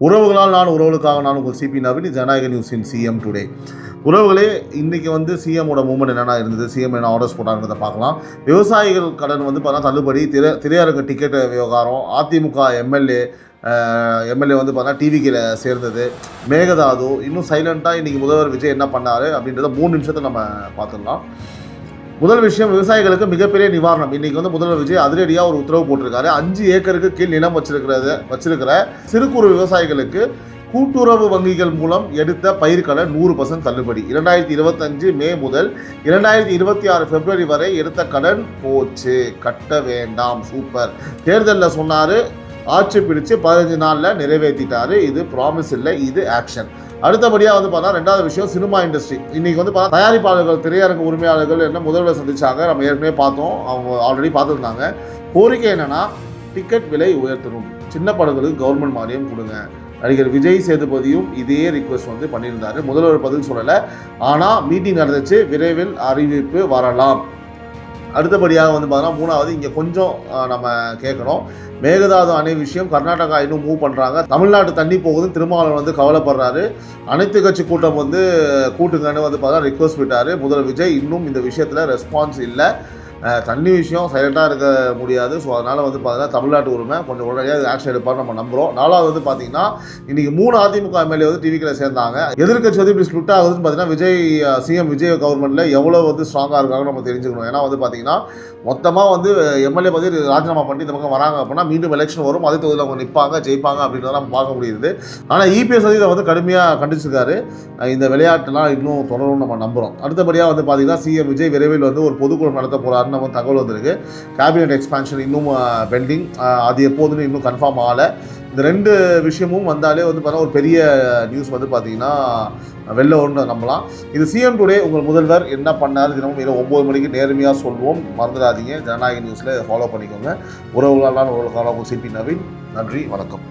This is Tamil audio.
உறவுகளால் நான் உறவுகளுக்காக நான் உங்கள் சிபி நவீன் ஜனநாயக நியூஸின் சிஎம் டுடே. உறவுகளே, இன்றைக்கி சிஎம்மோட மூவ்மெண்ட் என்னென்ன இருந்தது, சிஎம் என்ன ஆர்டர்ஸ் போட்டாங்கிறத பார்க்கலாம். விவசாயிகள் கடன் பார்த்தா தள்ளுபடி, திரையரங்க டிக்கெட் விவகாரம், அதிமுக எம்எல்ஏ பார்த்தா டிவிக்கில் சேர்ந்தது, மேகதாது, இன்னும் சைலண்ட்டாக இன்றைக்கி முதல்வர் விஜய் என்ன பண்ணார் அப்படின்றத 3 நிமிஷத்தை நம்ம பார்த்துடலாம். முதல் விஷயம், விவசாயிகளுக்கு மிகப்பெரிய நிவாரணம். இன்றைக்கி முதல்வர் விஜய் அதிரடியாக ஒரு உத்தரவு போட்டிருக்காரு. 5 ஏக்கருக்கு கீழ் நிலம் வச்சிருக்கிற சிறு குறு விவசாயிகளுக்கு கூட்டுறவு வங்கிகள் மூலம் எடுத்த பயிர்க்கடன் 100% தள்ளுபடி. 2025 மே முதல் 2026 பிப்ரவரி வரை எடுத்த கடன் போச்சு, கட்ட வேண்டாம். சூப்பர். தேர்தலில் சொன்னார், ஆட்சி பிடிச்சு 15 நாளில் நிறைவேற்றிட்டாரு. இது ப்ராமிஸ் இல்லை, இது ஆக்ஷன். அடுத்தபடியாக பார்த்தா ரெண்டாவது விஷயம், சினிமா இண்டஸ்ட்ரி. இன்றைக்கி பார்த்தா தயாரிப்பாளர்கள், திரையரங்கு உரிமையாளர்கள் என்ன முதல்வர் சந்திச்சாங்க. நம்ம ஏற்கனவே பார்த்தோம், அவங்க ஆல்ரெடி பார்த்துருந்தாங்க. கோரிக்கை என்னென்னா, டிக்கெட் விலை உயர்த்தணும், சின்ன படங்களுக்கு கவர்மெண்ட் மானியம் கொடுங்க. நடிகர் விஜய் சேதுபதியும் இதே ரிக்வெஸ்ட் பண்ணியிருந்தாரு. முதல்வர் பதில் சொல்லலை, ஆனால் மீட்டிங் நடந்துச்சு, விரைவில் அறிவிப்பு வரலாம். அடுத்தபடியாக பார்த்தோன்னா மூணாவது, இங்கே கொஞ்சம் நம்ம கேட்கணும். மேகதாது அணை விஷயம், கர்நாடகா இன்னும் மூவ் பண்ணுறாங்க. தமிழ்நாட்டு தண்ணி போகுதுன்னு திருமாவளவன் கவலைப்படுறாரு. அனைத்து கட்சி கூட்டம் கூட்டுங்கன்னு பார்த்தா ரிக்வெஸ்ட் விட்டார் முதல்வர் விஜய். இன்னும் இந்த விஷயத்தில் ரெஸ்பான்ஸ் இல்லை. தண்ணி விஷயம் சைலண்ட்டாக இருக்க முடியாது. ஸோ அதனால் பார்த்தீங்கன்னா தமிழ்நாட்டு உரிமை கொஞ்சம் உடனடியாக ஆக்ஷன் எடுப்பார் நம்ம நம்புகிறோம். நாலாவது பார்த்தீங்கன்னா, இன்றைக்கி 3 அதிமுக எம்எல்ஏ டிவிக்கில் சேர்ந்தாங்க. எதிர்க்கட்சி இப்படி ஸ்பிளிட் ஆகுதுன்னு பார்த்தீங்கன்னா, சிஎம் விஜய் கவர்மெண்ட்டில் எவ்வளோ ஸ்ட்ராங்காக இருக்காங்கன்னு நம்ம தெரிஞ்சுக்கணும். ஏன்னா பார்த்தீங்கன்னா, மொத்தமாக எம்எல்ஏ பற்றி ராஜினாமா பண்ணி இந்த பக்கம் வராங்க அப்படின்னா மீண்டும் எலெக்ஷன் வரும், அதே தொகுதியில் அவங்க நிற்பாங்க, ஜெயிப்பாங்க அப்படின்றத நம்ம பார்க்க முடியுது. ஆனால் இபிஎஸ் இதை கடுமையாக கண்டிச்சிருக்காரு. இந்த விளையாட்டுலாம் இன்னும் தொடரும்னு நம்ம நம்புகிறோம். அடுத்தபடியாக பார்த்தீங்கன்னா, சிஎம் விஜய் விரைவில் ஒரு பொதுக்குழு நடத்த போகிறார் நம்ம தகவல் வந்திருக்கு. கேபினெட் எக்ஸ்பான்ஷன் இன்னும் பெண்டிங், அது எப்போதுன்னு இன்னும் கன்ஃபார்ம் ஆகலை. இந்த 2 விஷயமும் வந்தாலே பார்த்தா ஒரு பெரிய நியூஸ் பார்த்தீங்கன்னா வெளில ஒன்று நம்பலாம். இது சிஎம் டுடே. உங்கள் முதல்வர் என்ன பண்ணார் தினமும் 9 மணிக்கு நேர்மையாக சொல்வோம். மறந்துடாதீங்க, ஜனநாயக நியூஸில் ஃபாலோ பண்ணிக்கோங்க. உறவுகளால் உங்களுக்கான சிபி நவீன். நன்றி, வணக்கம்.